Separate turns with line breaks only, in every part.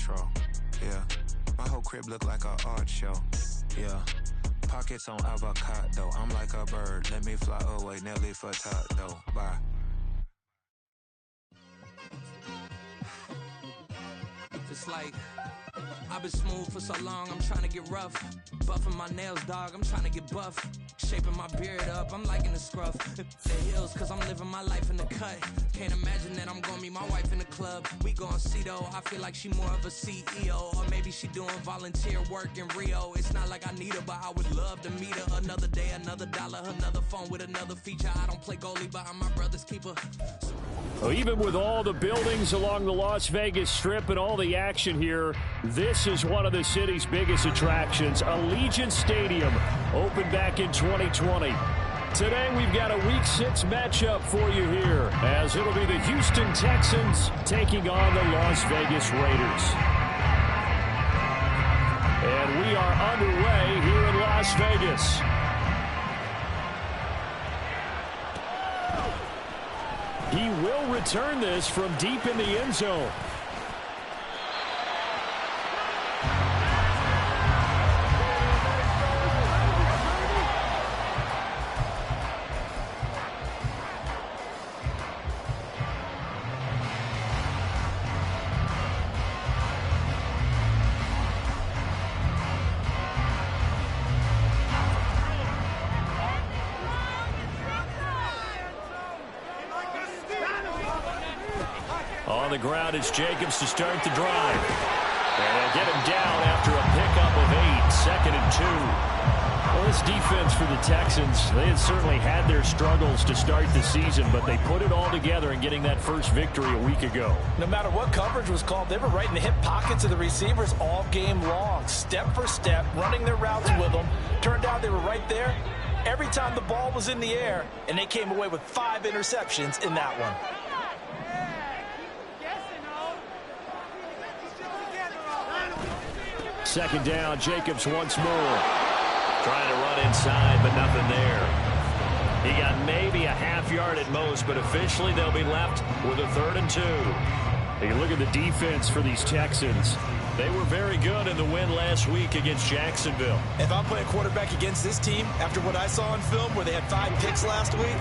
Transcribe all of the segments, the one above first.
control. Yeah, my whole crib look like an art show. Yeah, pockets on avocado. I'm like a bird. Let me fly away, Nelly Furtado. Bye.
It's like I've been smooth for so long, I'm trying to get rough. Buffing my nails, dog, I'm trying to get buff. Shaping my beard up, I'm liking the scruff. The heels, cause I'm living my life in the cut. Can't imagine that I'm gonna meet my wife in the club. We gon' see though, I feel like she more of a CEO. Or maybe she doing volunteer work in Rio. It's not like I need her, but I would love to meet her. Another day, another dollar, another phone with another feature. I don't play goalie, but I'm my brother's keeper.
Well, even with all the buildings along the Las Vegas Strip and all the action here, this is one of the city's biggest attractions. Allegiant Stadium opened back in 2020. Today we've got a Week 6 matchup for you here, as it'll be the Houston Texans taking on the Las Vegas Raiders. And we are underway here in Las Vegas. He will return this from deep in the end zone. On the ground, it's Jacobs to start the drive. And they'll get him down after a pickup of 8, 2nd and 2. Well, this defense for the Texans, they had certainly had their struggles to start the season, but they put it all together in getting that first victory a week ago.
No matter what coverage was called, they were right in the hip pockets of the receivers all game long, step for step, running their routes with them. Turned out they were right there every time the ball was in the air, and they came away with 5 interceptions in that one.
Second down, Jacobs once more. Trying to run inside, but nothing there. He got maybe a half yard at most, but officially they'll be left with a 3rd and 2. You look at the defense for these Texans. They were very good in the win last week against Jacksonville.
If I'm playing quarterback against this team, after what I saw on film where they had 5 picks last week,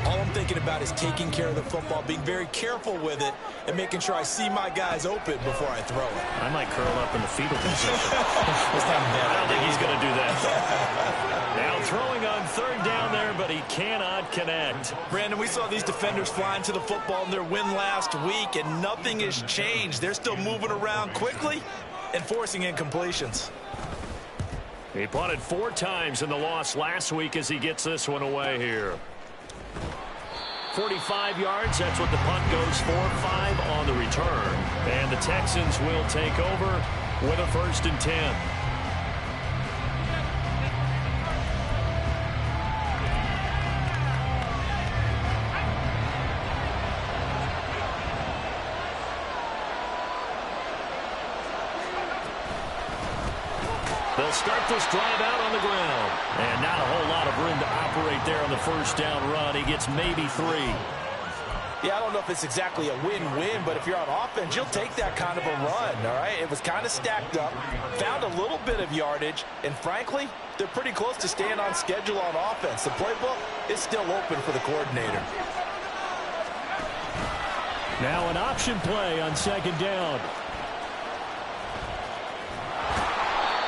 all I'm thinking about is taking care of the football, being very careful with it, and making sure I see my guys open before I throw it.
I might curl up in the fetal position.
It's not bad.
I don't think he's going to do that. Now throwing on 3rd down there, but he cannot connect.
Brandon, we saw these defenders flying to the football in their win last week, and nothing has changed. They're still moving around quickly and forcing incompletions.
He punted 4 times in the loss last week as he gets this one away here. 45 yards, that's what the punt goes for. 5 on the return. And the Texans will take over with a 1st and 10. They'll start this drive out on the ground. And not a whole lot of room to operate there on the 1st down run. He gets maybe 3.
Yeah, I don't know if it's exactly a win-win, but if you're on offense, you'll take that kind of a run, all right? It was kind of stacked up, found a little bit of yardage, and frankly, they're pretty close to staying on schedule on offense. The playbook is still open for the coordinator.
Now an option play on 2nd down.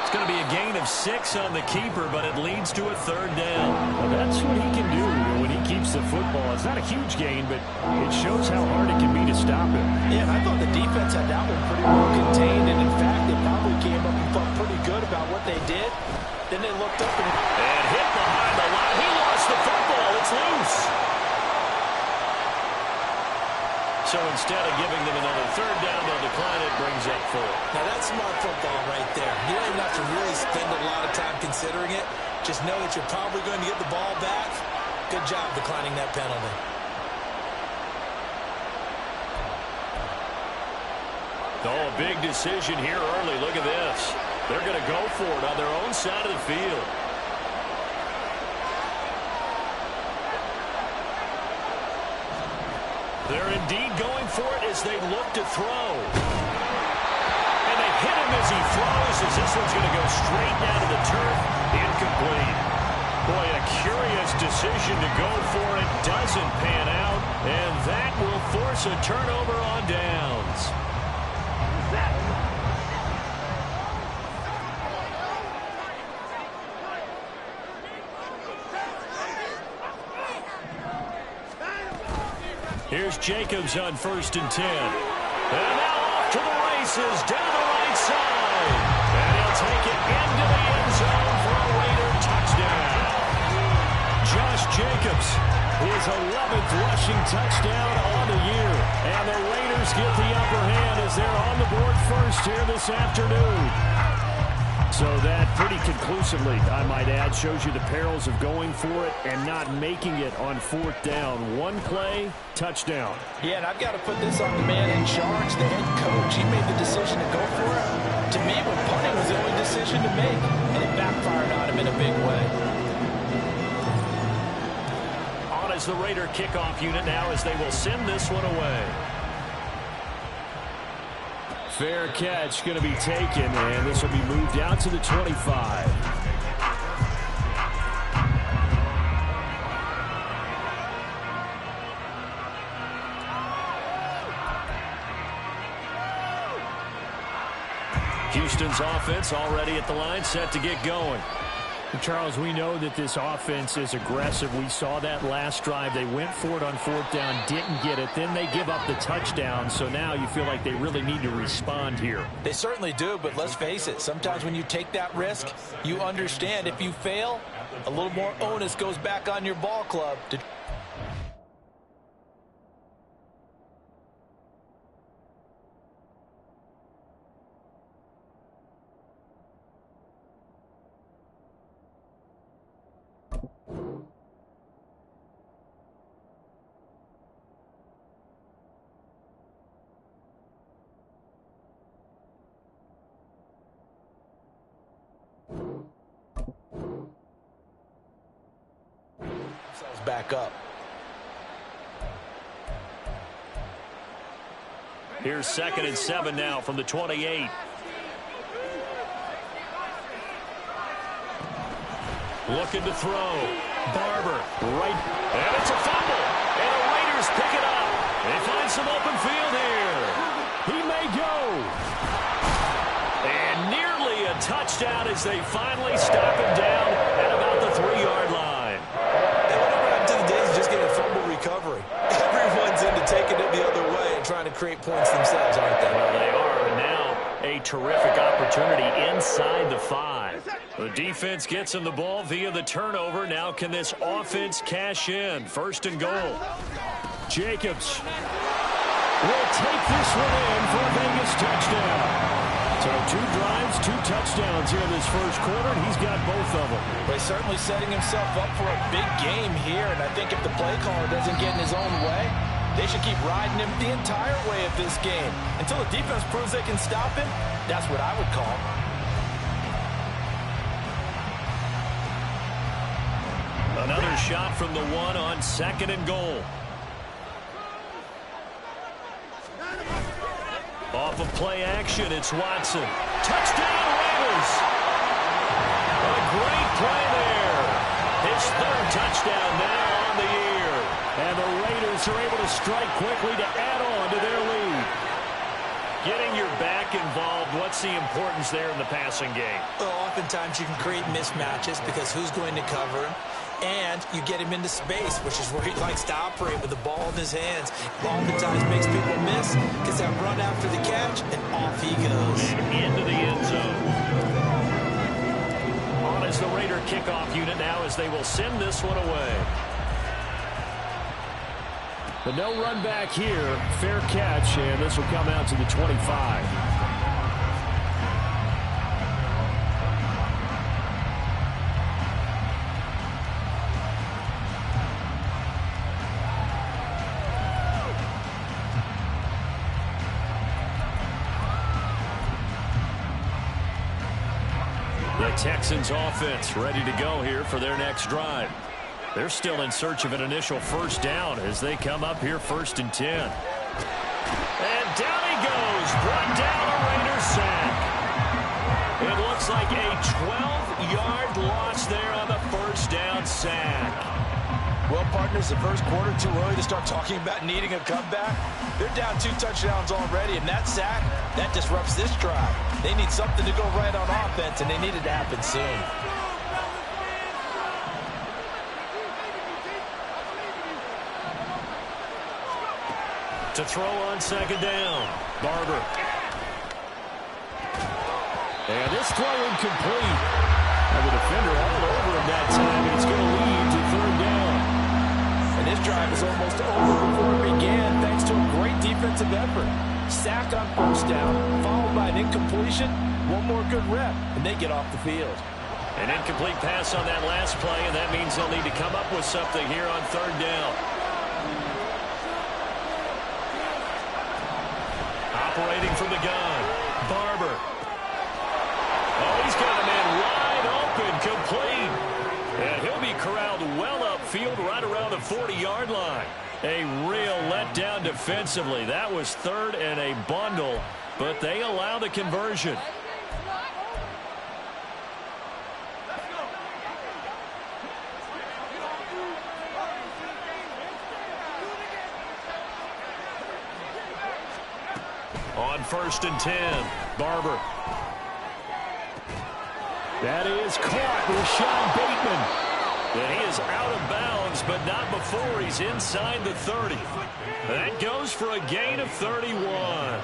It's going to be a gain of 6 on the keeper, but it leads to a 3rd down. Well, that's what he can do when he keeps the football. It's not a huge gain, but it shows how hard it can be to stop him.
Yeah, I thought the defense had that one pretty well contained, and in fact, they probably came up and felt pretty good about what they did. Then they looked up and
hit behind the line. He lost the football. It's loose. So instead of giving them another 3rd down, they'll decline it, brings up 4.
Now that's smart football right there. You don't even have to really spend a lot of time considering it. Just know that you're probably going to get the ball back. Good job declining that penalty.
Oh, a big decision here early. Look at this. They're going to go for it on their own side of the field. They're indeed going for it as they look to throw. And they as he throws, as this one's going to go straight down to the turf. Incomplete. Boy, a curious decision to go for it. Doesn't pan out, and that will force a turnover on downs. Here's Jacobs on 1st and 10. And now off to the races, down the right side. And he'll take it into the end zone for a Raider touchdown. Josh Jacobs, his 11th rushing touchdown on the year. And the Raiders get the upper hand as they're on the board first here this afternoon. So that pretty conclusively, I might add, shows you the perils of going for it and not making it on 4th down. One play, touchdown.
Yeah, and I've got to put this on the man in charge, the head coach. He made the decision to go for it. To me, when punting was the only decision to make, and it backfired on him in a big way.
On as the Raider kickoff unit now as they will send this one away. Fair catch going to be taken, and this will be moved out to the 25. Houston's offense already at the line, set to get going. Charles, we know that this offense is aggressive. We saw that last drive. They went for it on 4th down, didn't get it. Then they give up the touchdown. So now you feel like they really need to respond here.
They certainly do, but let's face it. Sometimes when you take that risk, you understand if you fail, a little more onus goes back on your ball club. Back up.
Here's 2nd and 7 now from the 28. Looking to throw. Barber, right. And it's a fumble. And the Raiders pick it up. They find some open field here. He may go. And nearly a touchdown as they finally stop him down at about the 3-yard line.
Just getting a fumble recovery. Everyone's into taking it the other way and trying to create points themselves, aren't they?
Well, they are. And now a terrific opportunity inside the 5. The defense gets him the ball via the turnover. Now can this offense cash in? 1st and goal. Jacobs will take this one in for a Vegas touchdown. So 2 drives, 2 touchdowns here in this first quarter, and he's got both of them.
But he's certainly setting himself up for a big game here, and I think if the play caller doesn't get in his own way, they should keep riding him the entire way of this game. Until the defense proves they can stop him, that's what I would call.
Another shot from the 1 on 2nd and goal. Off of play action, it's Watson. Touchdown, Raiders! A great play there. His 3rd touchdown now on the year. And the Raiders are able to strike quickly to add on to their lead. Getting your back involved, what's the importance there in the passing game?
Well, oftentimes you can create mismatches because who's going to cover him? And you get him into space, which is where he likes to operate with the ball in his hands. Oftentimes makes people miss, gets that run after the catch, and off he goes.
Into the end zone. On as the Raider kickoff unit now as they will send this one away. But no run back here. Fair catch, and this will come out to the 25. The Texans offense ready to go here for their next drive. They're still in search of an initial 1st down as they come up here 1st and 10. And down he goes. Brought down a Raiders sack. like a 12-yard loss there on the first down sack.
Well, partners, the first quarter, too early to start talking about needing a comeback. They're down 2 touchdowns already, and that sack, that disrupts this drive. They need something to go right on offense, and they need it to happen soon.
To throw on second down, Barber. And this throw incomplete. And the defender all over him that time, and it's going to lead to third down.
And this drive is almost over before it began, thanks to a great defensive effort. Sack on first down, followed by an incompletion. One more good rep, and they get off the field.
An incomplete pass on that last play, and that means they'll need to come up with something here on third down. Operating from the gun, Barber. Oh, he's got a man wide open, complete. And he'll be corralled well upfield right around the 40-yard line. A real letdown defensively. That was third and a bundle, but they allow the conversion. On first and 10, Barber. That is caught, Rashad Bateman. And he is out of bounds, but not before he's inside the 30. That goes for a gain of 31.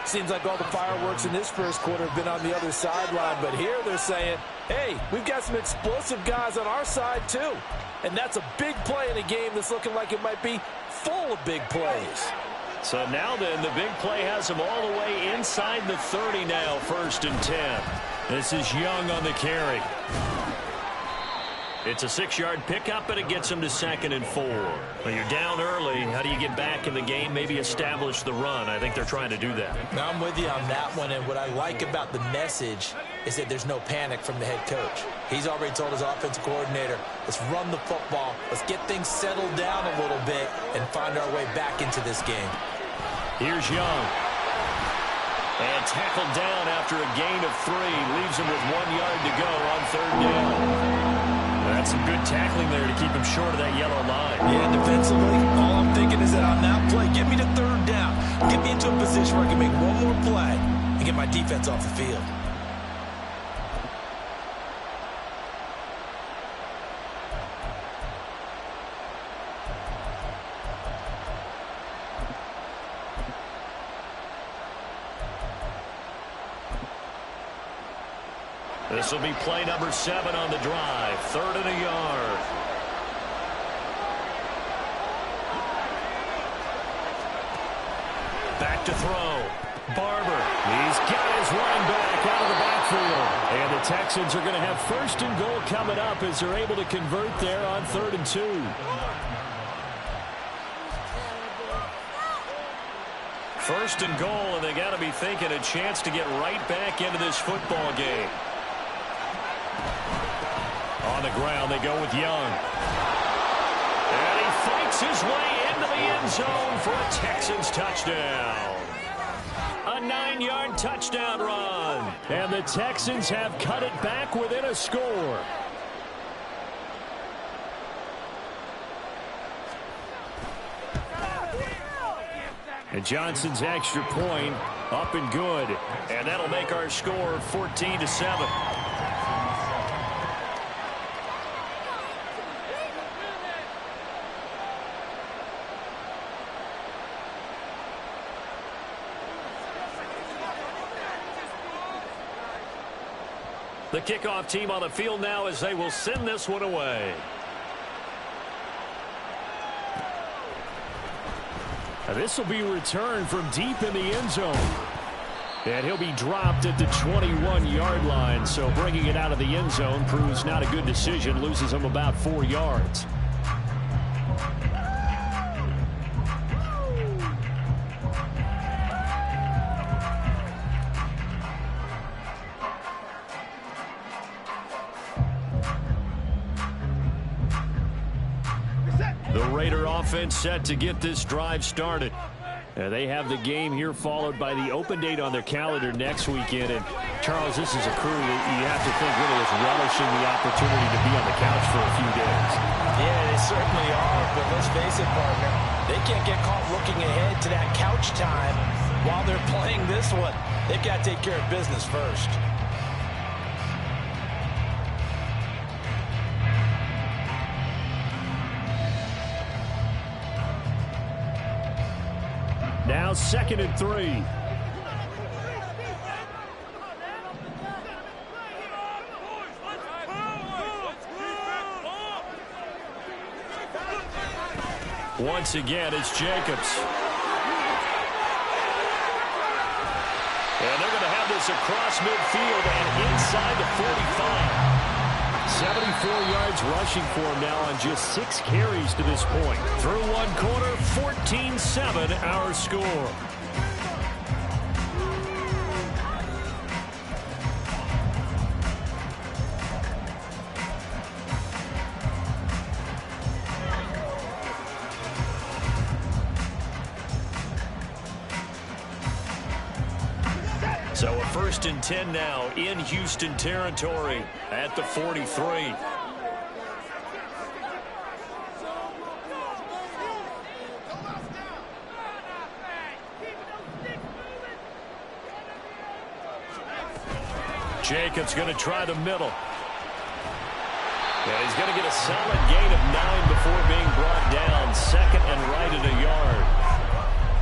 Seems like all the fireworks in this first quarter have been on the other sideline, but here they're saying, hey, we've got some explosive guys on our side too. And that's a big play in a game that's looking like it might be full of big plays.
So now then, the big play has him all the way inside the 30 now, first and 10. This is Young on the carry. It's a 6-yard pickup, but it gets him to 2nd and 4. Well, you're down early. How do you get back in the game, maybe establish the run? I think they're trying to do that.
Now, I'm with you on that one, and what I like about the message is that there's no panic from the head coach. He's already told his offensive coordinator, let's run the football, let's get things settled down a little bit, and find our way back into this game.
Here's Young. And tackled down after a gain of 3. Leaves him with 1 yard to go on third down. That's some good tackling there to keep him short of that yellow line.
Yeah, defensively, all I'm thinking is that on that play, get me to third down. Get me into a position where I can make one more play and get my defense off the field.
This will be play number 7 on the drive. 3rd and a yard. Back to throw. Barber. He's got his running back out of the backfield. And the Texans are going to have 1st and goal coming up as they're able to convert there on 3rd and 2. First and goal, and they got to be thinking a chance to get right back into this football game. On the ground, they go with Young. And he fights his way into the end zone for a Texans touchdown. A 9-yard touchdown run. And the Texans have cut it back within a score. And Johnson's extra point up and good. And that'll make our score 14-7. The kickoff team on the field now as they will send this one away. This will be returned from deep in the end zone. And he'll be dropped at the 21-yard line. So bringing it out of the end zone proves not a good decision. Loses him about 4 yards. The Raider offense set to get this drive started. They have the game here followed by the open date on their calendar next weekend. And, Charles, this is a crew that you have to think really is relishing the opportunity to be on the couch for a few days.
Yeah, they certainly are, but let's face it, partner. They can't get caught looking ahead to that couch time while they're playing this one. They've got to take care of business first.
Now 2nd and 3. Once again, it's Jacobs. And they're going to have this across midfield and inside the 45. 74 yards rushing for him now on just 6 carries to this point. Through one quarter, 14-7 our score. So a 1st and 10 now in Houston territory at the 43. Jacobs going to try the middle. And he's going to get a solid gain of 9 before being brought down. 2nd and right at a yard.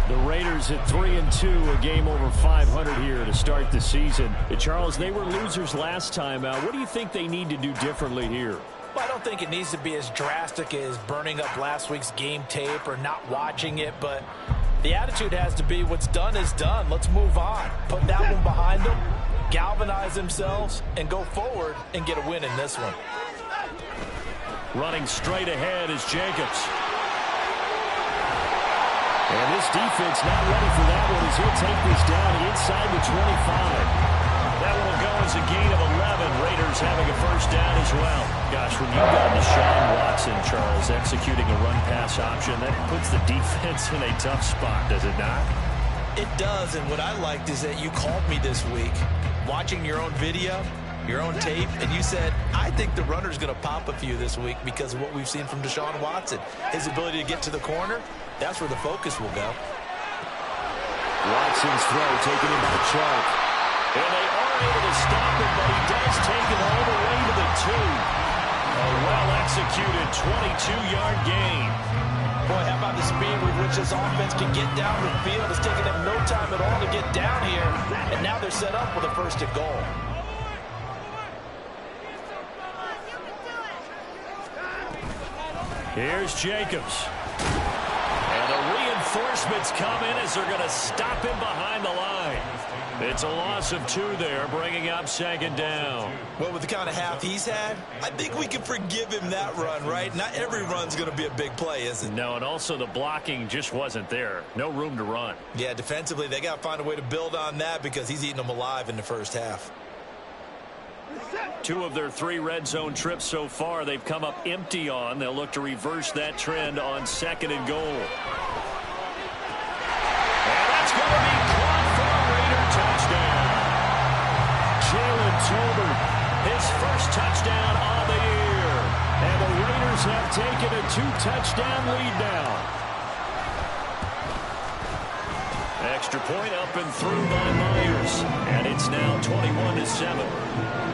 The Raiders at 3-2, a game over 500 here to start the season. Charles, they were losers last time out. What do you think they need to do differently here?
Well, I don't think it needs to be as drastic as burning up last week's game tape or not watching it, but the attitude has to be what's done is done. Let's move on. Put that one behind them, galvanize themselves, and go forward and get a win in this one.
Running straight ahead is Jacobs. And this defense not ready for that one as he'll take this down inside the 25. That one will go as a gain of 11. Raiders having a 1st down as well. Gosh, when you've got Deshaun Watson, Charles, executing a run-pass option, that puts the defense in a tough spot, does it not?
It does, and what I liked is that you called me this week, watching your own video, your own tape, and you said, I think the runner's going to pop a few this week because of what we've seen from Deshaun Watson. His ability to get to the corner, that's where the focus will go.
Watson's throw taken in by Chark. And they are able to stop him, but he does take it all the way to the 2. A well-executed 22-yard gain.
Boy, how about the speed with which this offense can get down the field? It's taken them no time at all to get down here, and now they're set up with a 1st and goal.
Here's Jacobs. And the reinforcements come in as they're going to stop him behind the line. It's a loss of 2 there, bringing up 2nd down.
Well, with the kind of half he's had, I think we can forgive him that run, right? Not every run's going to be a big play, is it?
No, and also the blocking just wasn't there. No room to run.
Yeah, defensively, they got to find a way to build on that because he's eating them alive in the 1st half.
2 of their 3 red zone trips so far they've come up empty on. They'll look to reverse that trend on 2nd and goal. And that's going to be caught for a Raider touchdown. Jalen Tolbert, his 1st touchdown on the year. And the Raiders have taken a 2-touchdown lead now. Extra point up and through by Myers. And it's now 21-7.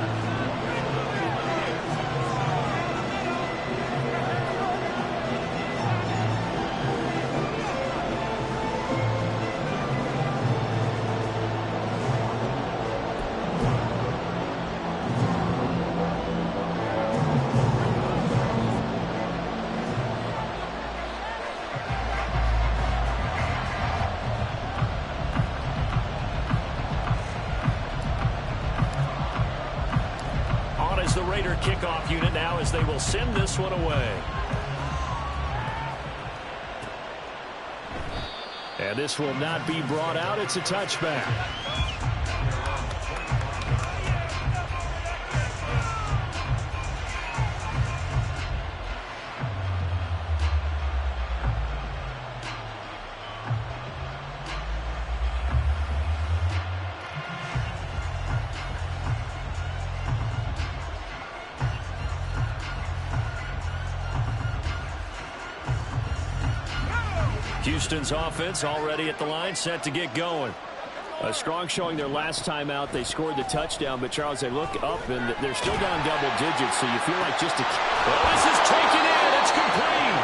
The Raider kickoff unit now as they will send this one away. And this will not be brought out. It's a touchback. Houston's offense already at the line, set to get going. A strong showing their last time out. They scored the touchdown, but, Charles, they look up, and they're still down double digits, so you feel like just a... Well, this is taken in. It's complete.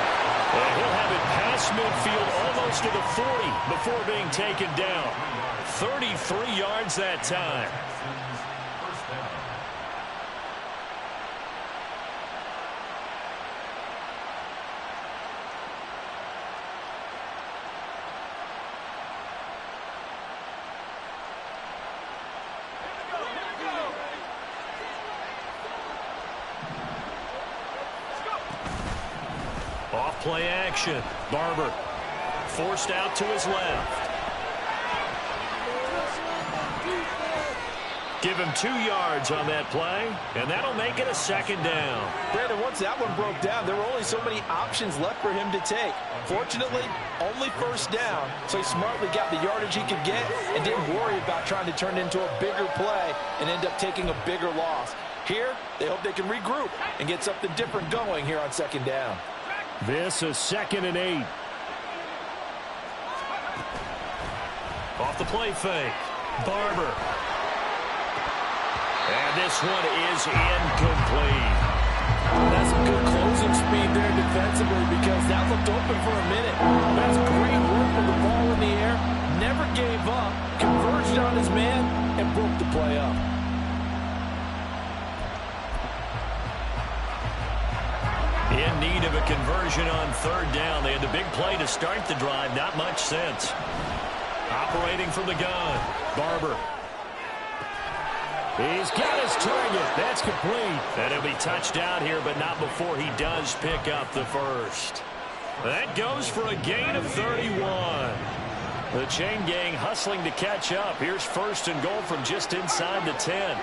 And he'll have it past midfield almost to the 40 before being taken down. 33 yards that time. Play action. Barber forced out to his left. Give him 2 yards on that play, and that'll make it a second down.
Brandon, once that one broke down, there were only so many options left for him to take. Fortunately, only first down, so he smartly got the yardage he could get and didn't worry about trying to turn it into a bigger play and end up taking a bigger loss. Here, they hope they can regroup and get something different going here on second down.
This is 2nd and 8. Off the play fake. Barber. And this one is incomplete.
That's some good closing speed there defensively because that looked open for a minute. That's great work with the ball in the air. Never gave up. Converged on his man and broke the play up.
In need of a conversion on third down. They had the big play to start the drive. Not much sense. Operating from the gun. Barber. He's got his target. That's complete. And he'll be touched out here, but not before he does pick up the first. That goes for a gain of 31. The chain gang hustling to catch up. Here's 1st and goal from just inside the 10.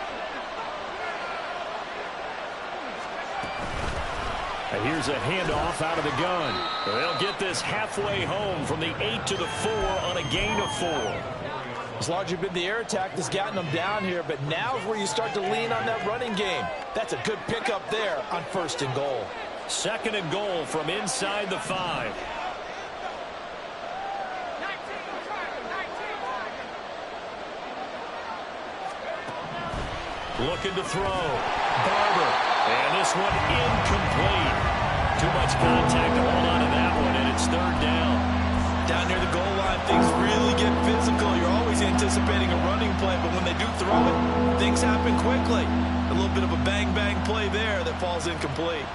And here's a handoff out of the gun. They'll get this halfway home from the 8 to the 4 on a gain of 4.
It's largely been the air attack that's gotten them down here, but now is where you start to lean on that running game. That's a good pickup there on 1st and goal.
2nd and goal from inside the 5. Looking to throw. Barber. And this one incomplete. Too much contact to hold on to that one, and it's 3rd down.
Down near the goal line, things really get physical. You're always anticipating a running play, but when they do throw it, things happen quickly. A little bit of a bang-bang play there that falls incomplete.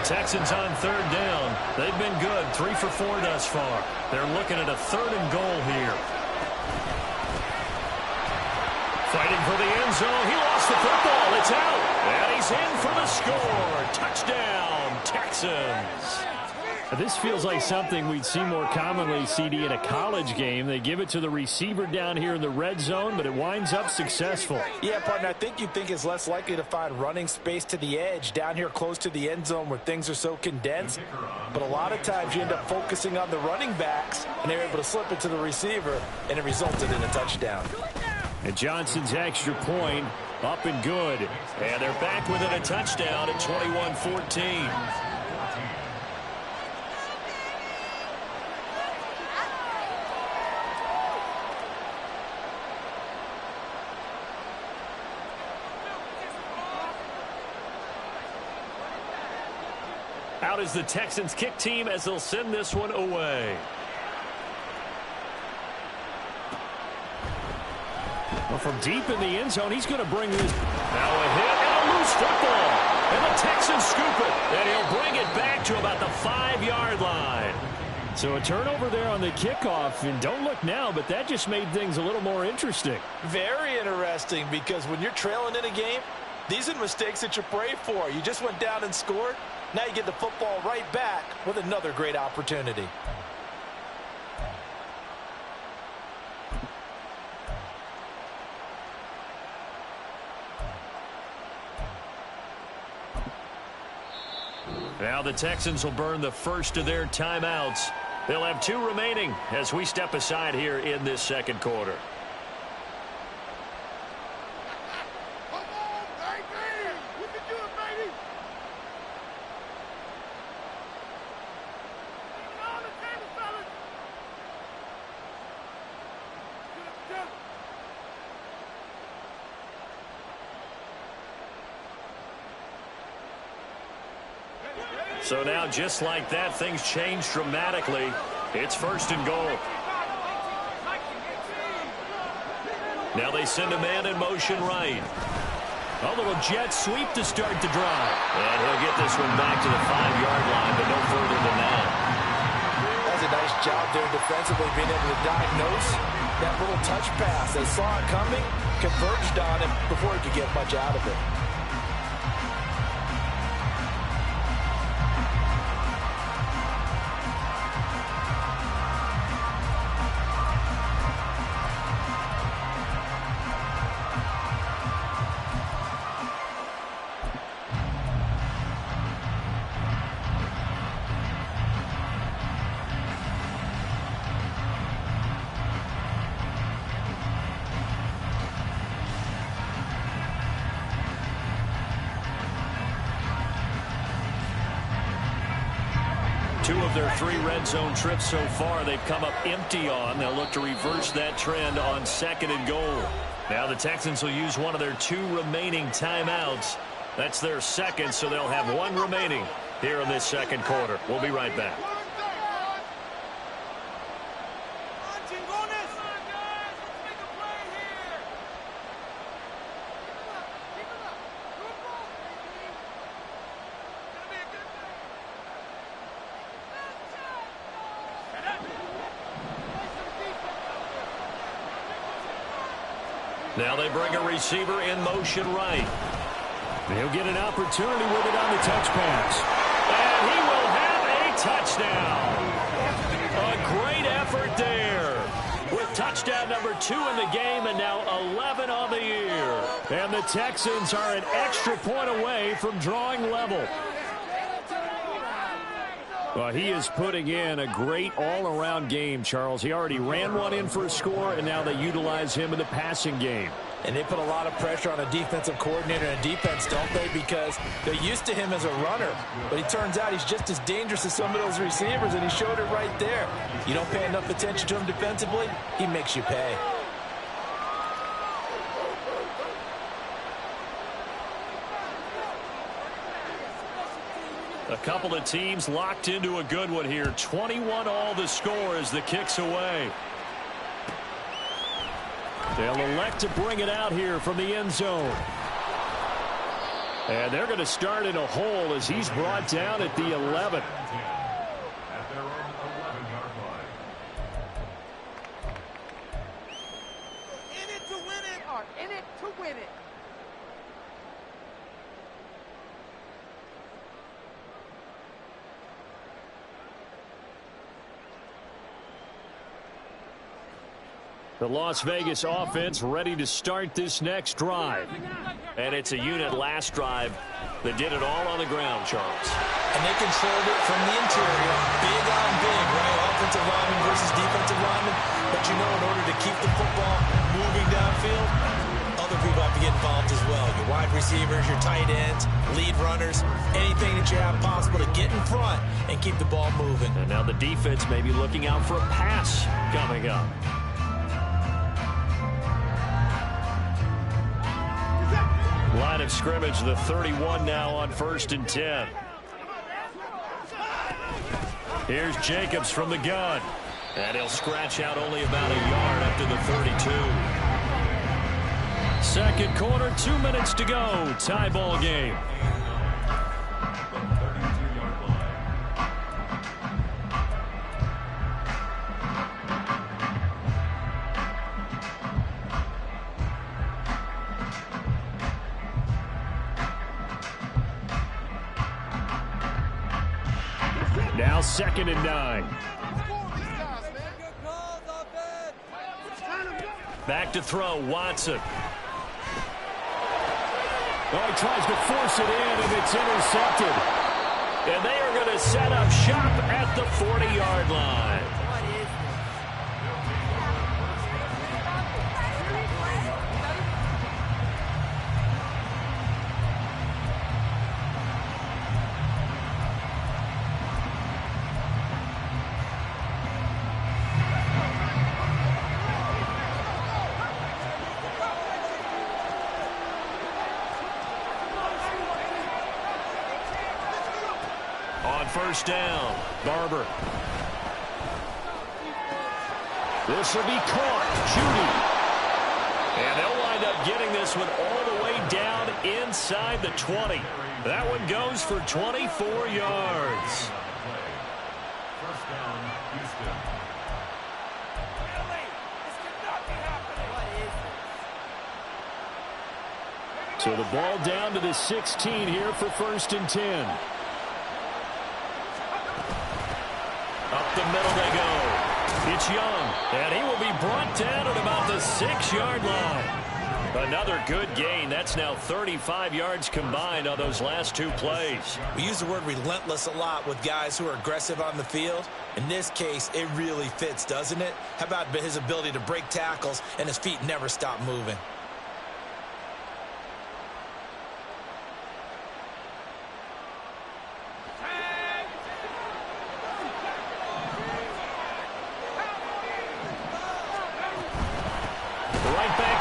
Texans on 3rd down. They've been good. 3 for 4 thus far. They're looking at a 3rd and goal here. Fighting for the end zone. He lost the football. It's out. And he's in for the score. Touchdown, Texans. This feels like something we'd see more commonly, CD, in a college game. They give it to the receiver down here in the red zone, but it winds up successful.
Yeah, partner, I think you'd think it's less likely to find running space to the edge down here close to the end zone where things are so condensed. But a lot of times you end up focusing on the running backs, and they're able to slip it to the receiver, and it resulted in a touchdown.
And Johnson's extra point up and good. And they're back within a touchdown at 21-14. Out is the Texans kick team as they'll send this one away. Well, from deep in the end zone, he's going to bring this. Now a hit and a loose football. And the Texans scoop it. And he'll bring it back to about the 5-yard line. So a turnover there on the kickoff. And don't look now, but that just made things a little more interesting.
Very interesting, because when you're trailing in a game, these are mistakes that you pray for. You just went down and scored. Now you get the football right back with another great opportunity.
Now the Texans will burn the first of their timeouts. They'll have 2 remaining as we step aside here in this second quarter. So now, just like that, things change dramatically. It's first and goal. Now they send a man in motion right. A little jet sweep to start the drive. And he'll get this one back to the 5-yard line, but no further than that.
That's a nice job there defensively, being able to diagnose that little touch pass. They saw it coming, converged on him before he could get much out of it.
Two of their 3 red zone trips so far they've come up empty on. They'll look to reverse that trend on 2nd and goal. Now the Texans will use one of their 2 remaining timeouts. That's their second, so they'll have 1 remaining here in this second quarter. We'll be right back. Now they bring a receiver in motion right. He'll get an opportunity with it on the touch pass. And he will have a touchdown. A great effort there. With touchdown number 2 in the game and now 11 on the year. And the Texans are an extra point away from drawing level. Well, he is putting in a great all-around game, Charles. He already ran one in for a score, and now they utilize him in the passing game.
And they put a lot of pressure on a defensive coordinator and defense, don't they? Because they're used to him as a runner. But it turns out he's just as dangerous as some of those receivers, and he showed it right there. You don't pay enough attention to him defensively, he makes you pay.
A couple of teams locked into a good one here. 21 all the score as the kick's away. They'll elect to bring it out here from the end zone. And they're going to start in a hole as he's brought down at the 11.
In it to win it or in it to win it.
The Las Vegas offense ready to start this next drive. And it's a unit last drive that did it all on the ground, Charles.
And they controlled it from the interior. Big on big, right? Offensive lineman versus defensive lineman. But you know, in order to keep the football moving downfield, other people have to get involved as well. Your wide receivers, your tight ends, lead runners, anything that you have possible to get in front and keep the ball moving.
And now the defense may be looking out for a pass coming up. Line of scrimmage, the 31 now on 1st and 10. Here's Jacobs from the gun. And he'll scratch out only about a yard up to the 32. Second quarter, 2 minutes to go. Tie ball game. Now 2nd and 9. Back to throw, Watson. Oh, he tries to force it in, and it's intercepted. And they are going to set up shop at the 40-yard line. First down, Barber. This will be caught. Judy. And they'll wind up getting this one all the way down inside the 20. That one goes for 24 yards.
First down, Houston.
So the ball down to the 16 here for 1st and 10. Up the middle they go. It's Young, and he will be brought down at about the 6-yard line. Another good gain. That's now 35 yards combined on those last 2 plays.
We use the word relentless a lot with guys who are aggressive on the field. In this case, it really fits, doesn't it? How about his ability to break tackles and his feet never stop moving?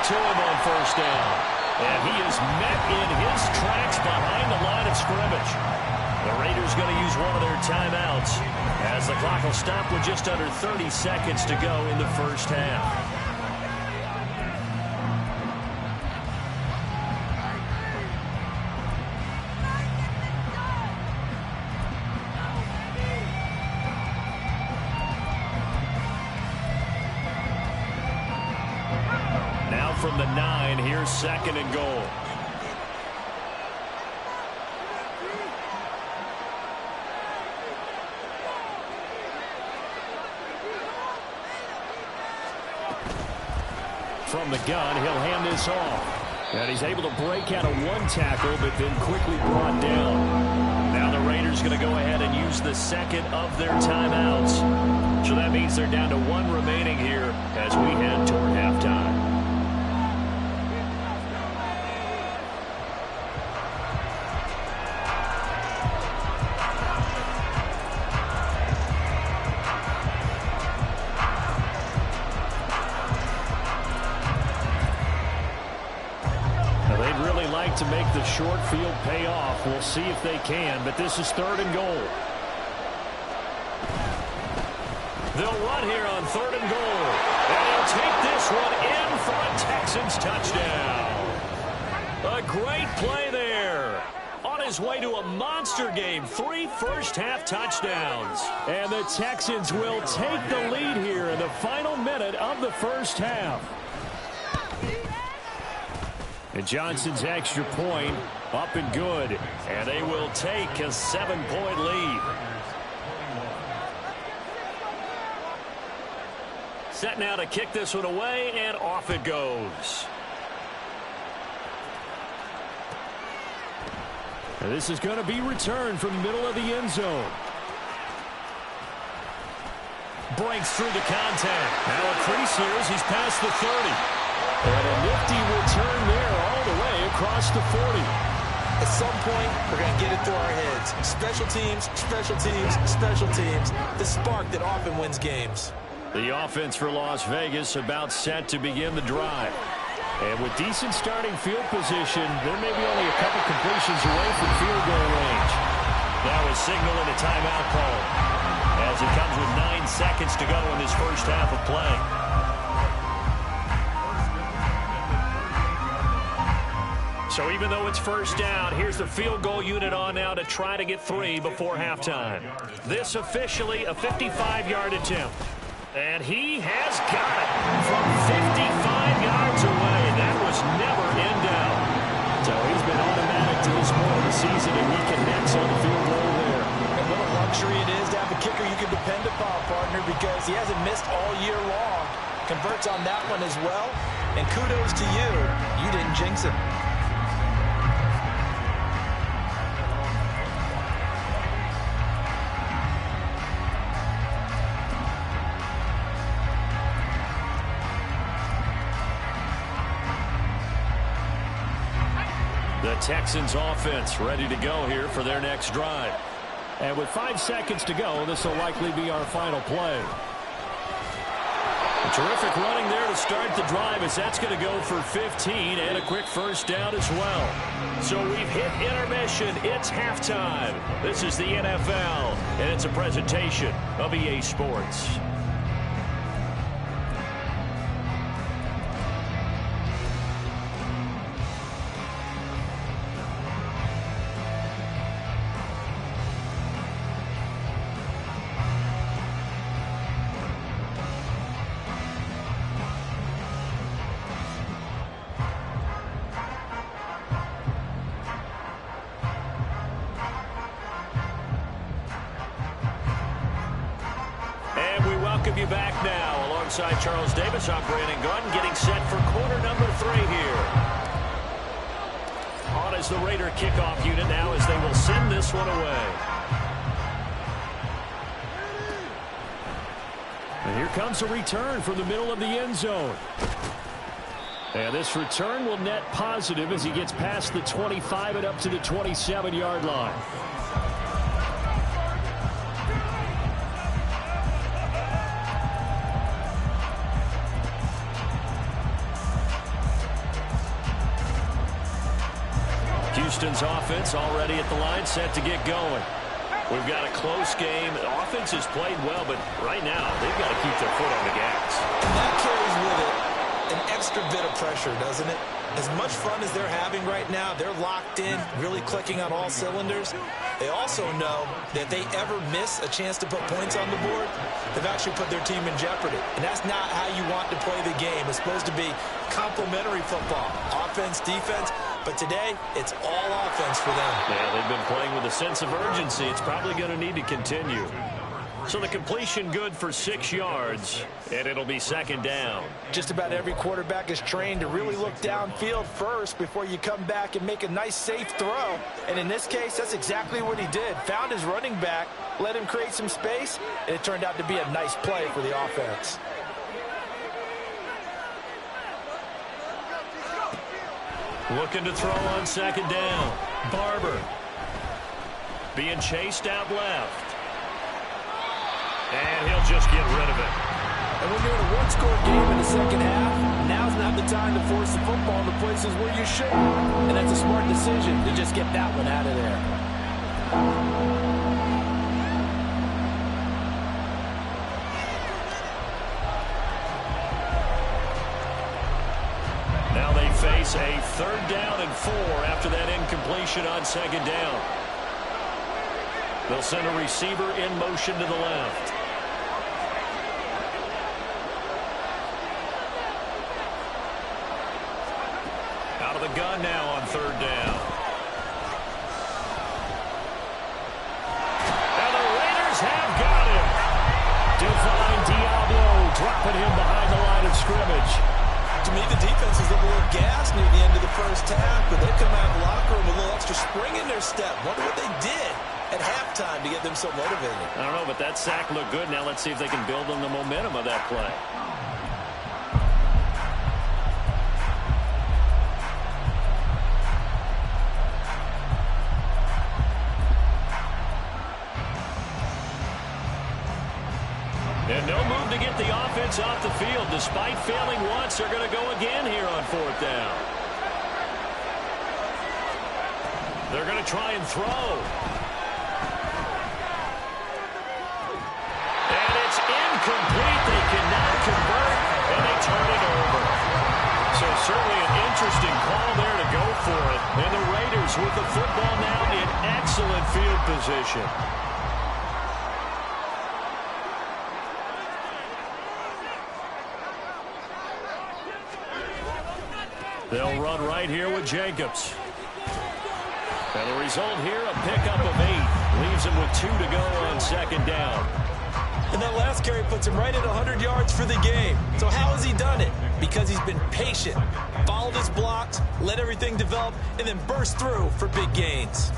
To him on 1st down. And he is met in his tracks behind the line of scrimmage. The Raiders going to use one of their timeouts as the clock will stop with just under 30 seconds to go in the 1st half. From the 9, here's 2nd and goal. From the gun, he'll hand this off. And he's able to break out of 1 tackle, but then quickly brought down. Now the Raiders going to go ahead and use the 2nd of their timeouts. So that means they're down to 1 remaining here as we head toward halftime. To make the short field pay off. We'll see if they can, but this is 3rd and goal. They'll run here on 3rd and goal. And he'll take this one in for a Texans touchdown. A great play there. On his way to a monster game, 3 first-half touchdowns. And the Texans will take the lead here in the final minute of the 1st half. And Johnson's extra point up and good. And they will take a 7-point lead. Set now to kick this one away, and off it goes. And this is going to be returned from the middle of the end zone. Breaks through the contact. Now a crease here as he's past the 30. And a nifty return there all the way across the 40.
At some point, we're going to get it through our heads. Special teams, special teams, special teams. The spark that often wins games.
The offense for Las Vegas about set to begin the drive. And with decent starting field position, there may be only a couple completions away from field goal range. Now a signal and a timeout call as it comes with 9 seconds to go in this first half of play. So even though it's first down, here's the field goal unit on now to try to get 3 before halftime. This officially a 55-yard attempt. And he has got it from 55 yards away. That was never in doubt. So he's been automatic to this point of the season, and he connects on the field goal there.
And what a luxury it is to have a kicker you can depend upon, partner, because he hasn't missed all year long. Converts on that one as well. And kudos to you. You didn't jinx it.
The Texans offense ready to go here for their next drive. And with 5 seconds to go, this will likely be our final play. A terrific running there to start the drive, as that's going to go for 15 and a quick first down as well. So we've hit intermission. It's halftime. This is the NFL, and it's a presentation of EA Sports. Welcome you back now. Alongside Charles Davis, I'm Brandon Gunn, getting set for quarter number 3 here. On as the Raider kickoff unit now, as they will send this one away. And here comes a return from the middle of the end zone. And this return will net positive as he gets past the 25 and up to the 27-yard line. Houston's offense already at the line, set to get going. We've got a close game. The offense has played well, but right now they've got to keep their foot on the gas.
And that carries with it an extra bit of pressure, doesn't it? As much fun as they're having right now, they're locked in, really clicking on all cylinders. They also know that if they ever miss a chance to put points on the board, they've actually put their team in jeopardy. And that's not how you want to play the game. It's supposed to be complementary football, offense, defense. But today, it's all offense for them.
Yeah, they've been playing with a sense of urgency. It's probably going to need to continue. So the completion good for 6 yards, and it'll be second down.
Just about every quarterback is trained to really look downfield first before you come back and make a nice, safe throw. And in this case, that's exactly what he did. Found his running back, let him create some space, and it turned out to be a nice play for the offense.
Looking to throw on second down. Barber being chased out left. And he'll just get rid of it.
And when you're in a one-score game in the second half, now's not the time to force the football in the places where you should. And that's a smart decision to just get that one out of there.
Now they face a 3rd down and 4 after that incompletion on second down. They'll send a receiver in motion to the left. Out of the gun now on 3rd down. And the Raiders have got him. Divine Diablo dropping him behind the line of scrimmage.
To me, the defense is a little gassed near the end of the first half, but they come out of the locker room with a little extra spring in their step. Wonder what they did at halftime to get them so motivated.
I don't know, but that sack looked good. Now let's see if they can build on the momentum of that play. And no move to get the offense off the field. Despite failing once, they're going to go again here on 4th down. They're going to try and throw. And it's incomplete. They cannot convert, and they turn it over. So certainly an interesting call there to go for it. And the Raiders with the football now in excellent field position. They'll run right here with Jacobs. And the result here, a pickup of 8. Leaves him with 2 to go on second down.
And that last carry puts him right at 100 yards for the game. So how has he done it? Because he's been patient, followed his blocks, let everything develop, and then burst through for big gains.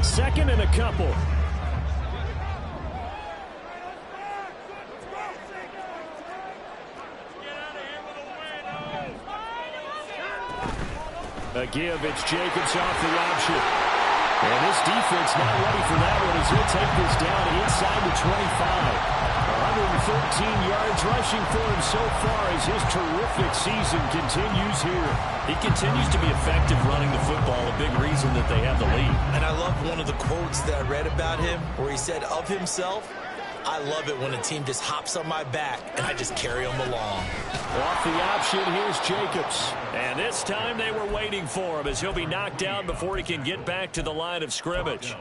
Second and a couple. A give, it's Jacobs off the option. And this defense not ready for that one as he'll take this down inside the 25. 113 yards rushing for him so far as his terrific season continues here.
He continues to be effective running the football, a big reason that they have the lead.
And I love one of the quotes that I read about him where he said of himself, I love it when a team just hops on my back and I just carry them along.
Off the option, here's Jacobs.
And this time they were waiting for him as he'll be knocked down before he can get back to the line of scrimmage.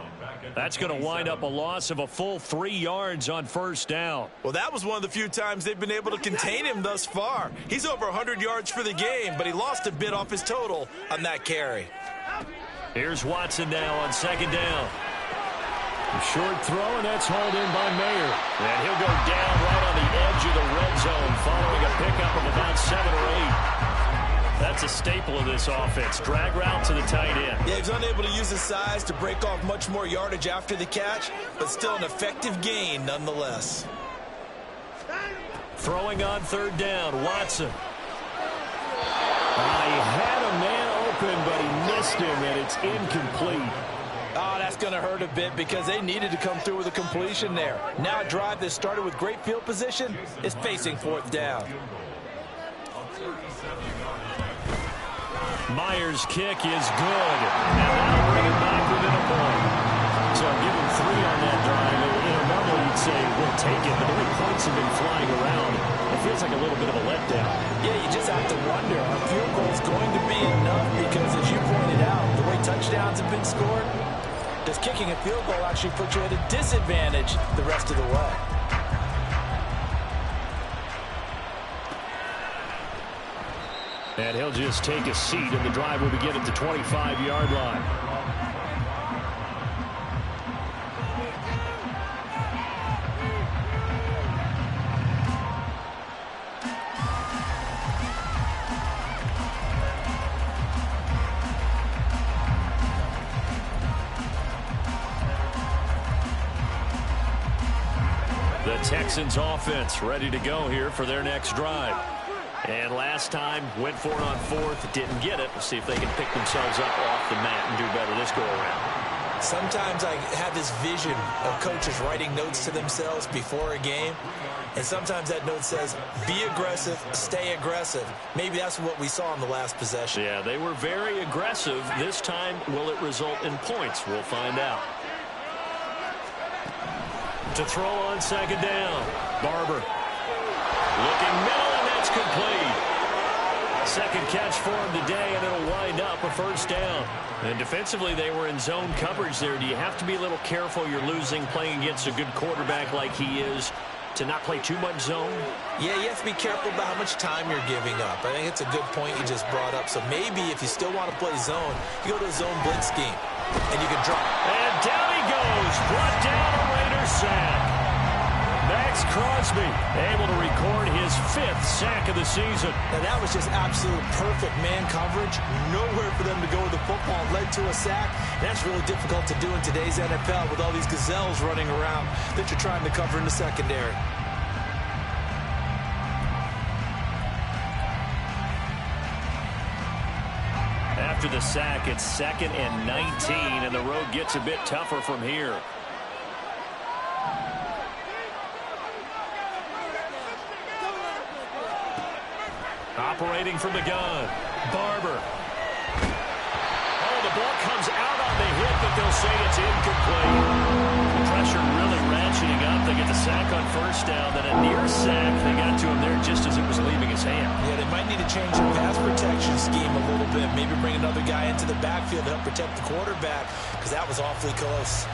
That's going to wind up a loss of a full 3 yards on first down.
Well, that was one of the few times they've been able to contain him thus far. He's over 100 yards for the game, but he lost a bit off his total on that carry.
Here's Watson now on second down.
A short throw, and that's hauled in by Mayer.
And he'll go down right on the edge of the red zone following a pickup of about 7 or 8. That's a staple of this offense. Drag route to the tight end.
Yeah, he's unable to use his size to break off much more yardage after the catch, but still an effective gain nonetheless.
Throwing on third down, Watson.
He had a man open, but he missed him, and it's incomplete.
Oh, that's going to hurt a bit because they needed to come through with a completion there. Now a drive that started with great field position is facing fourth down.
Myers' kick is good. And that'll bring it back within a point.
So give him 3 on that drive. Normally you'd say we'll take it, but the way points have been flying around, it feels like a little bit of a letdown.
Yeah, you just have to wonder, a field goal is going to be enough because, as you pointed out, the way touchdowns have been scored, does kicking a field goal actually put you at a disadvantage the rest of the way?
And he'll just take a seat, and the drive will begin at the 25-yard line.
The Texans offense ready to go here for their next drive. And last time, went for it on fourth, didn't get it. We'll see if they can pick themselves up off the mat and do better this go-around.
Sometimes I have this vision of coaches writing notes to themselves before a game, and sometimes that note says, be aggressive, stay aggressive. Maybe that's what we saw in the last possession.
Yeah, they were very aggressive. This time, will it result in points? We'll find out. To throw on second down, Barber. Looking middle, and that's complete. Second catch for him today, and it'll wind up a first down. And defensively, they were in zone coverage there. Do you have to be a little careful? You're losing, playing against a good quarterback like he is, to not play too much zone?
Yeah, you have to be careful about how much time you're giving up. I think it's a good point you just brought up. So maybe if you still want to play zone, you go to a zone blitz scheme, and you can drop.
And down he goes. Brought down a Raider sack. Max Crosby able to record his 5th sack of the season.
And that was just absolute perfect man coverage. Nowhere for them to go with the football. Led to a sack. That's really difficult to do in today's NFL with all these gazelles running around that you're trying to cover in the secondary.
After the sack, it's 2nd and 19, and the road gets a bit tougher from here. Operating from the gun, Barber. Oh, the ball comes out on the hit, but they'll say it's incomplete. The pressure really ratcheting up. They get the sack on first down, then a near sack. They got to him there just as it was leaving his hand.
Yeah, they might need to change their pass protection scheme a little bit. Maybe bring another guy into the backfield to help protect the quarterback, because that was awfully close.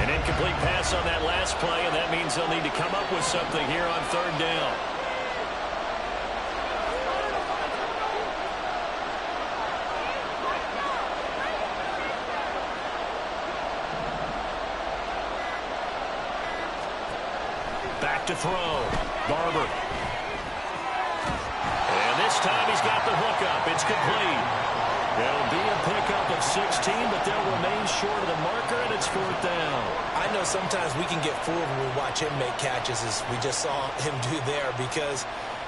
Incomplete pass on that last play, and that means they'll need to come up with something here on third down. Back to throw. Barber. And this time he's got the hook up. It's complete. It'll be a pickup of 16, but they'll remain short of the marker, and it's fourth down.
I know sometimes we can get fooled when we watch him make catches, as we just saw him do there, because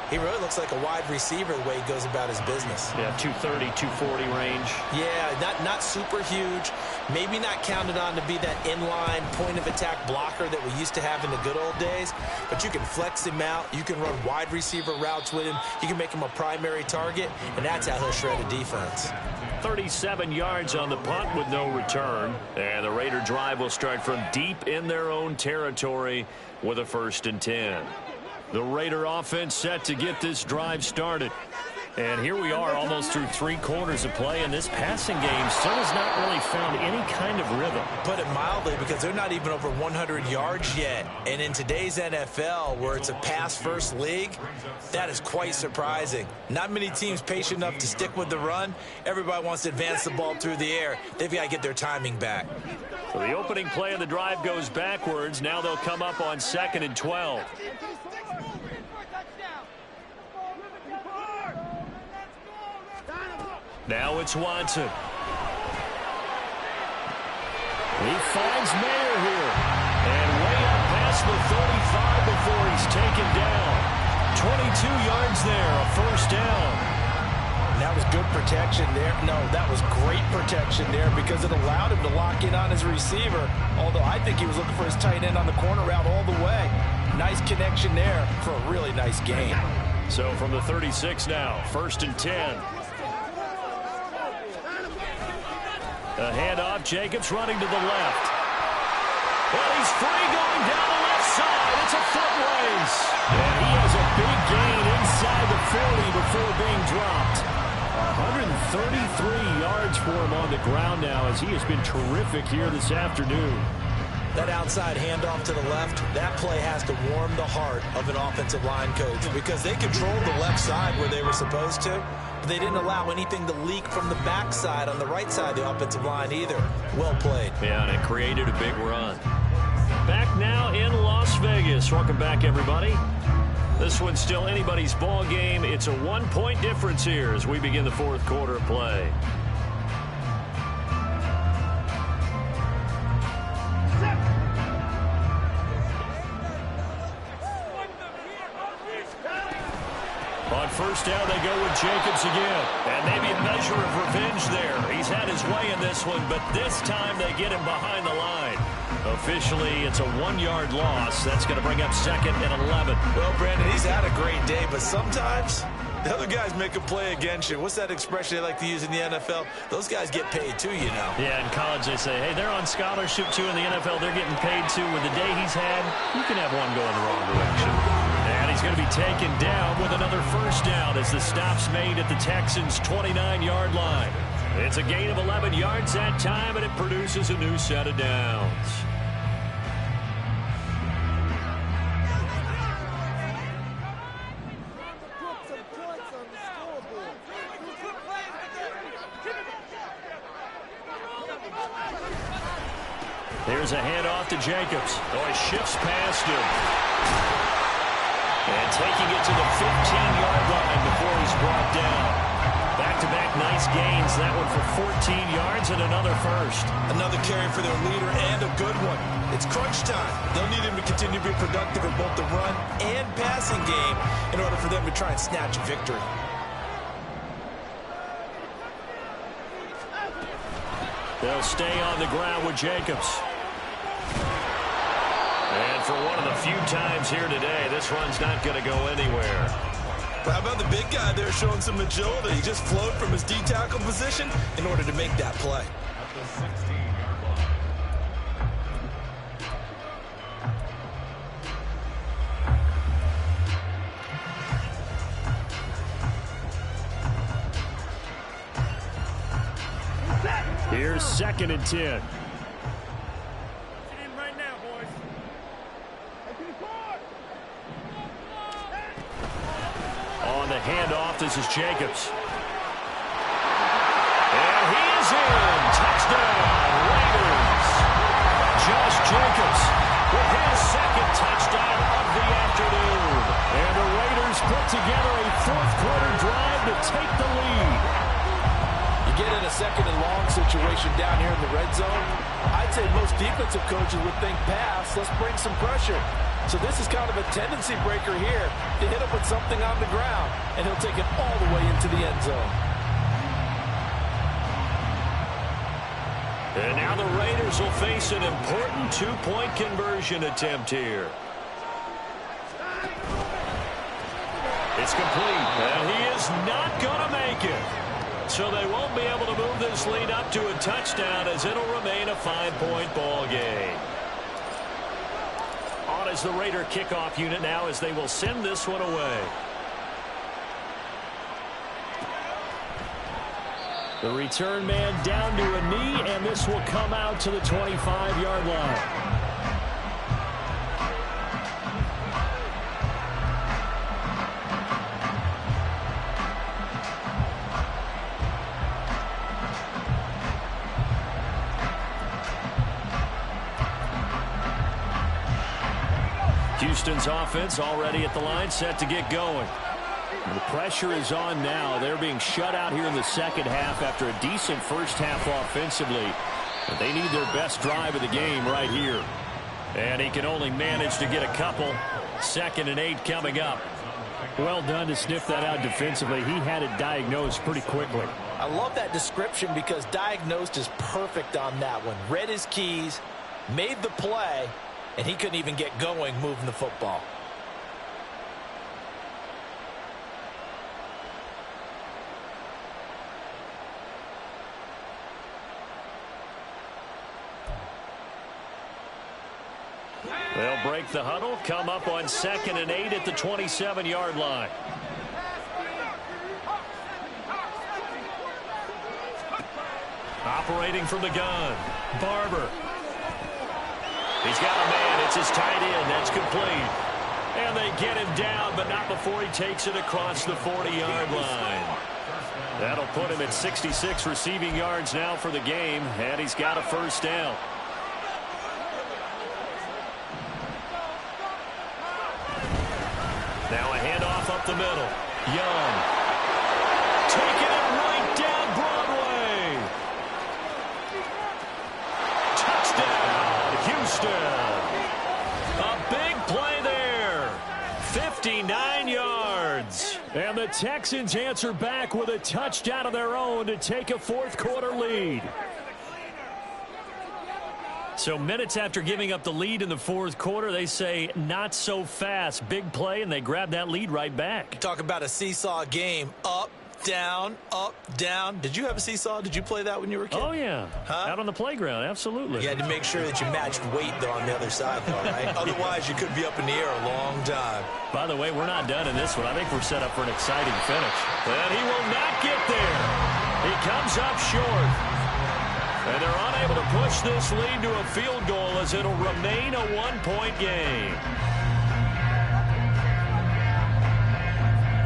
he really looks like a wide receiver the way he goes about his business.
Yeah, 230, 240 range.
Yeah, not super huge. Maybe not counted on to be that inline point-of-attack blocker that we used to have in the good old days. But you can flex him out. You can run wide receiver routes with him. You can make him a primary target, and that's how he'll shred a defense.
37 yards on the punt with no return. And the Raider drive will start from deep in their own territory with a 1st and 10. The Raider offense set to get this drive started. And here we are almost through 3 quarters of play, and this passing game still has not really found any kind of rhythm.
Put it mildly, because they're not even over 100 yards yet. And in today's NFL, where it's a pass-first league, that is quite surprising. Not many teams patient enough to stick with the run. Everybody wants to advance the ball through the air. They've got to get their timing back.
So the opening play of the drive goes backwards. Now they'll come up on 2nd and 12. Now it's Watson. He finds Mayer here. And way up past the 35 before he's taken down. 22 yards there, a 1st down.
And that was good protection there. No, that was great protection there, because it allowed him to lock in on his receiver. Although I think he was looking for his tight end on the corner route all the way. Nice connection there for a really nice gain.
So from the 36 now, 1st and 10. A handoff, Jacobs running to the left. Well, he's free going down the left side. It's a foot race. And he has a big gain inside the 40 before being dropped. 133 yards for him on the ground now, as he has been terrific here this afternoon.
That outside handoff to the left, that play has to warm the heart of an offensive line coach, because they controlled the left side where they were supposed to, but they didn't allow anything to leak from the backside on the right side of the offensive line either. Well played.
Yeah, and it created a big run. Back now in Las Vegas. Welcome back, everybody. This one's still anybody's ball game. It's a 1-point difference here as we begin the 4th quarter of play. On 1st down, they go with Jacobs again. And maybe a measure of revenge there. He's had his way in this one, but this time they get him behind the line. Officially, it's a 1-yard loss. That's going to bring up 2nd and 11.
Well, Brandon, he's had a great day, but sometimes the other guys make a play against you. What's that expression they like to use in the NFL? Those guys get paid too, you know.
Yeah, in college they say, hey, they're on scholarship too. In the NFL, they're getting paid too. With the day he's had, you can have one going the wrong direction. And he's going to be taken down with another 1st down as the stop's made at the Texans' 29-yard line. It's a gain of 11 yards that time, and it produces a new set of downs. Here's a handoff to Jacobs. Oh, he shifts past him. And taking it to the 15-yard line before he's brought down. Back-to-back nice gains. That one for 14 yards and another 1st.
Another carry for their leader, and a good one. It's crunch time. They'll need him to continue to be productive in both the run and passing game in order for them to try and snatch a victory.
They'll stay on the ground with Jacobs. And for one of the few times here today, this run's not going to go anywhere.
But how about the big guy there showing some agility? He just flowed from his D-tackle position in order to make that play.
Here's 2nd and 10. On the handoff, this is Jacobs. And he is in. Touchdown, Raiders. Josh Jacobs with his 2nd touchdown of the afternoon. And the Raiders put together a 4th quarter drive to take the lead.
Get in a 2nd and long situation down here in the red zone,
I'd say most defensive coaches would think pass, let's bring some pressure. So this is kind of a tendency breaker here to hit him with something on the ground, and he'll take it all the way into the end zone.
And now the Raiders will face an important two-point conversion attempt here. It's complete, and he is not going to make it. So they won't be able to move this lead up to a touchdown as it'll remain a 5-point ball game. On is the Raider kickoff unit now as they will send this one away. The return man down to a knee, and this will come out to the 25-yard line. Houston's offense already at the line, set to get going. The pressure is on now. They're being shut out here in the second half after a decent first half offensively. But they need their best drive of the game right here. And he can only manage to get a couple. 2nd and 8 coming up. Well done to sniff that out defensively. He had it diagnosed pretty quickly.
I love that description because diagnosed is perfect on that one. Read his keys, made the play, and he couldn't even get going moving the football.
They'll break the huddle, come up on 2nd and 8 at the 27-yard line. Operating from the gun, Barber. He's got a man. It's his tight end. That's complete. And they get him down, but not before he takes it across the 40-yard line. That'll put him at 66 receiving yards now for the game, and he's got a first down. Now a handoff up the middle. Young. Taking it right down Broadway. Touchdown, Houston. A big play there. 59 yards. And the Texans answer back with a touchdown of their own to take a fourth-quarter lead. So minutes after giving up the lead in the fourth quarter, they say not so fast. Big play, and they grab that lead right back.
Talk about a seesaw game. Up, down, up, down. Did you have a seesaw? Did you play that when you were a kid?
Oh, yeah. Huh? Out on the playground, absolutely.
You had to make sure that you matched weight, though, on the other side, though, right? Otherwise, you could be up in the air a long time.
By the way, we're not done in this one. I think we're set up for an exciting finish. And he will not get there. He comes up short. And they're unable to push this lead to a field goal as it'll remain a one-point game.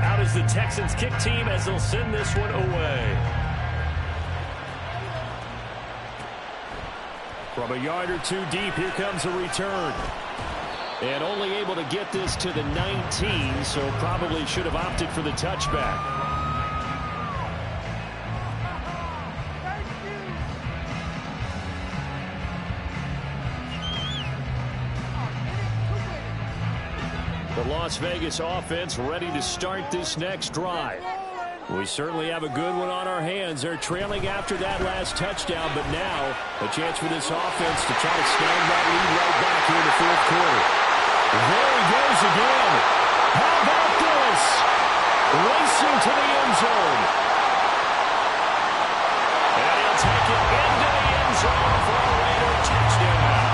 Out is the Texans kick team as they'll send this one away. From a yard or two deep, here comes a return. And only able to get this to the 19, so probably should have opted for the touchback. The Las Vegas offense ready to start this next drive. We certainly have a good one on our hands. They're trailing after that last touchdown, but now a chance for this offense to try to snag that lead right back here in the fourth quarter. There he goes again. How about this? Racing to the end zone. And he'll take it into the end zone for a Raider touchdown.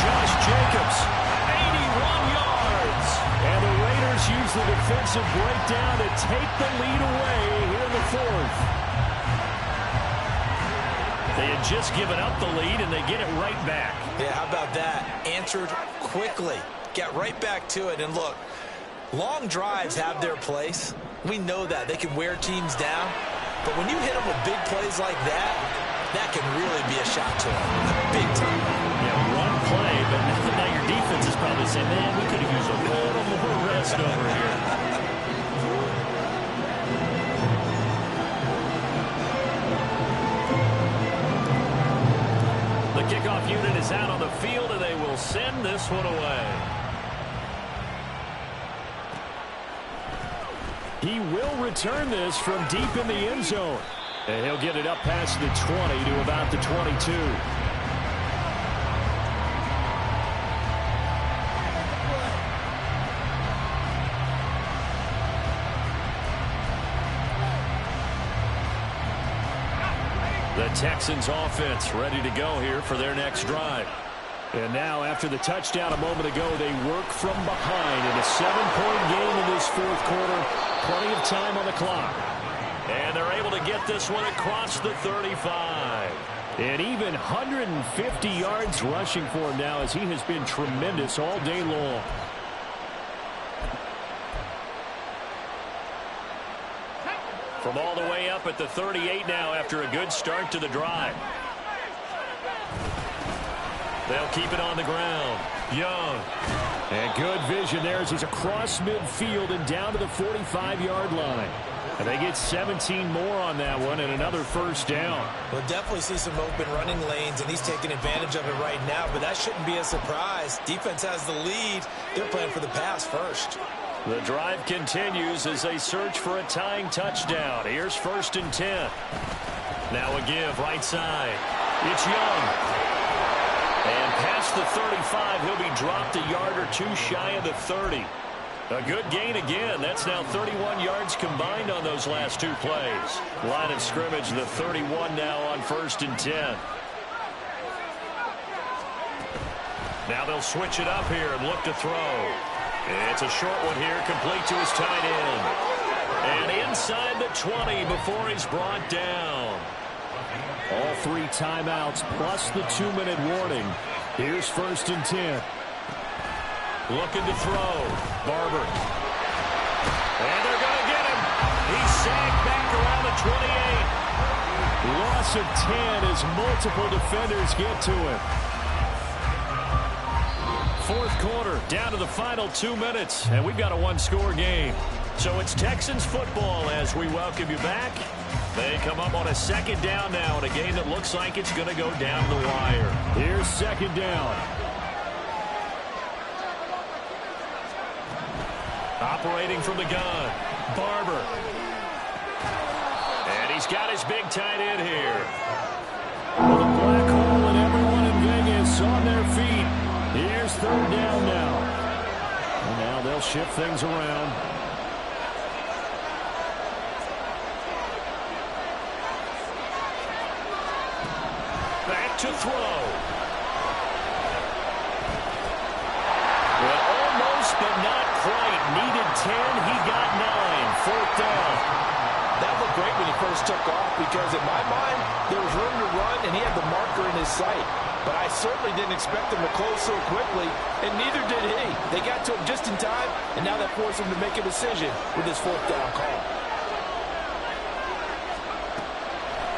Josh Jacobs, 81 yards. And the Raiders use the defensive breakdown to take the lead away here in the fourth. They had just given up the lead, and they get it right back.
Yeah, how about that? Answered quickly. Get right back to it. And look, long drives have their place. We know that. They can wear teams down. But when you hit them with big plays like that, that can really be a shot to them. Big time.
Yeah, one play, but now your defense is probably saying, man, we could have used a little more rest over here. kickoff unit is out on the field, and they will send this one away. He will return this from deep in the end zone. And he'll get it up past the 20 to about the 22. The Texans offense ready to go here for their next drive. And now, after the touchdown a moment ago, they work from behind in a 7-point game in this fourth quarter. Plenty of time on the clock. And they're able to get this one across the 35. And even 150 yards rushing for him now, as he has been tremendous all day long. From all the way up at the 38 now after a good start to the drive. They'll keep it on the ground. Young. And good vision there as he's across midfield and down to the 45-yard line. And they get 17 more on that one and another first down.
We'll definitely see some open running lanes, and he's taking advantage of it right now, but that shouldn't be a surprise. Defense has the lead. They're playing for the pass first.
The drive continues as they search for a tying touchdown. Here's 1st and 10. Now a give right side. It's Young. And past the 35, he'll be dropped a yard or two shy of the 30. A good gain again. That's now 31 yards combined on those last two plays. Line of scrimmage, the 31 now on 1st and 10. Now they'll switch it up here and look to throw. It's a short one here, complete to his tight end. And inside the 20 before he's brought down.
All 3 timeouts plus the 2-minute warning. Here's 1st and 10.
Looking to throw. Barber. And they're going to get him. He's sacked back around the 28.
Loss of 10 as multiple defenders get to him.
Fourth quarter, down to the final 2 minutes, and we've got a one-score game. So it's Texans football as we welcome you back. They come up on a 2nd down now in a game that looks like it's going to go down the wire.
Here's 2nd down.
Operating from the gun, Barber. And he's got his big tight end here.
Well, the black hole and everyone in Vegas on their feet. Here's 3rd down now. And now they'll shift things around.
Back to throw. Well, almost, but not quite. Needed 10. He got 9. 4th down.
That looked great when he first took off because, in my mind, there was room to run, and he had the marker in his sight. But I certainly didn't expect him to close so quickly, and neither did he. They got to him just in time, and now that forced him to make a decision with his 4th down call.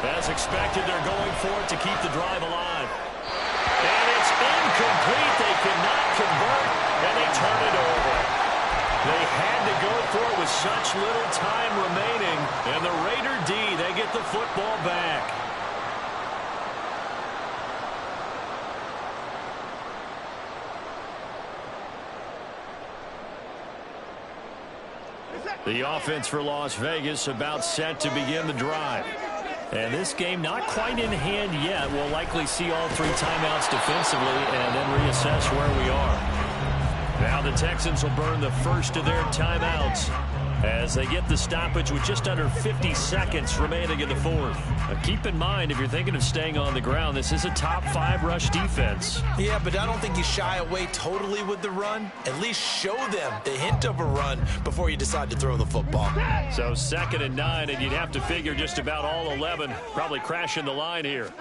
As expected, they're going for it to keep the drive alive. And it's incomplete. They cannot convert, and they turn it over. They had to go for it with such little time remaining, and the Raider D, they get the football back. The offense for Las Vegas about set to begin the drive. And this game not quite in hand yet. We'll likely see all 3 timeouts defensively and then reassess where we are. Now the Texans will burn the first of their timeouts as they get the stoppage with just under 50 seconds remaining in the fourth. Keep in mind, if you're thinking of staying on the ground, this is a top 5 rush defense.
Yeah, but I don't think you shy away totally with the run. At least show them the hint of a run before you decide to throw the football.
So 2nd and 9, and you'd have to figure just about all 11 probably crashing the line here.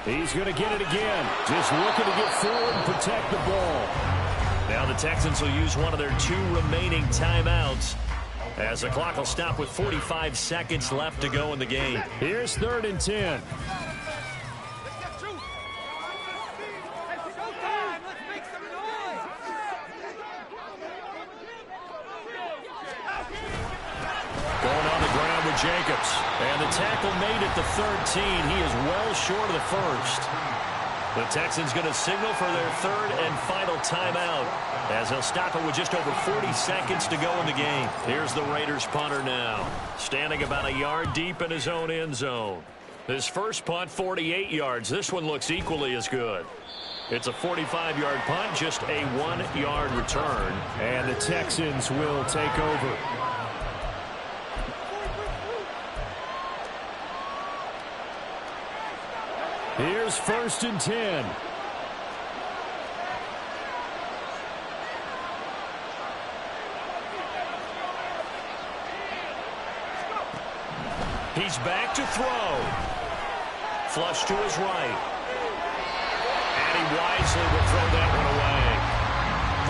He's going to get it again. Just looking to get forward and protect the ball.
Now the Texans will use one of their 2 remaining timeouts as the clock will stop with 45 seconds left to go in the game.
Here's 3rd and 10.
Going on the ground with Jacobs. And the tackle made at the 13. He is well short of the first. The Texans going to signal for their third and final timeout as they'll stop it with just over 40 seconds to go in the game. Here's the Raiders punter now, standing about a yard deep in his own end zone. His first punt, 48 yards. This one looks equally as good. It's a 45-yard punt, just a 1-yard return.
And the Texans will take over. Here's 1st and 10.
He's back to throw. Flush to his right. And he wisely will throw that one away.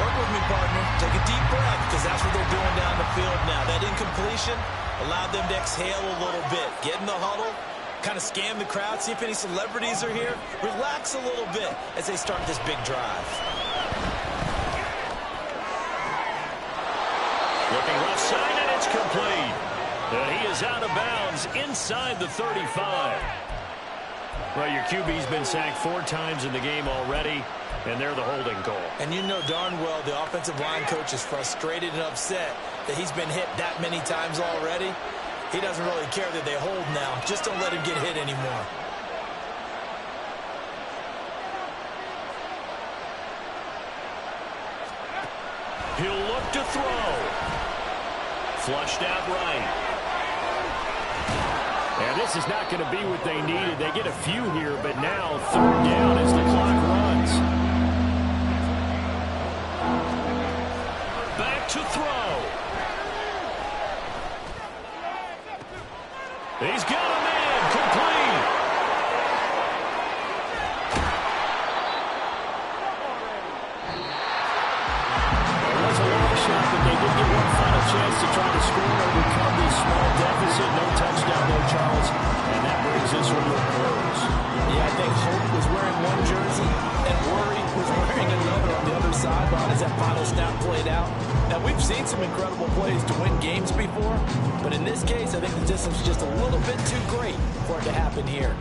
Work with me, partner. Take a deep breath, because that's what they're doing down the field now. That incompletion allowed them to exhale a little bit. Get in the huddle, kind of scan the crowd, see if any celebrities are here. Relax a little bit as they start this big drive.
Looking left side, and it's complete. And he is out of bounds inside the 35. Well, your QB's been sacked 4 times in the game already, and they're the holding call.
And you know darn well the offensive line coach is frustrated and upset that he's been hit that many times already. He doesn't really care that they hold now. Just don't let him get hit anymore.
He'll look to throw. Flushed out right.
And this is not going to be what they needed. They get a few here, but now 3rd down as the clock runs.
Back to throw. He's got a man. Complete.
It was a long shot, but they did get one final chance to try to score and overcome this small deficit. No touchdown there, Charles. And that brings this one to a close.
Yeah, I think hope was wearing one jersey and worry was wearing another on the other sideline as that final snap played out. Now, we've seen some incredible plays to win games before, but in this case, I think the distance is just a little bit too great for it to happen here.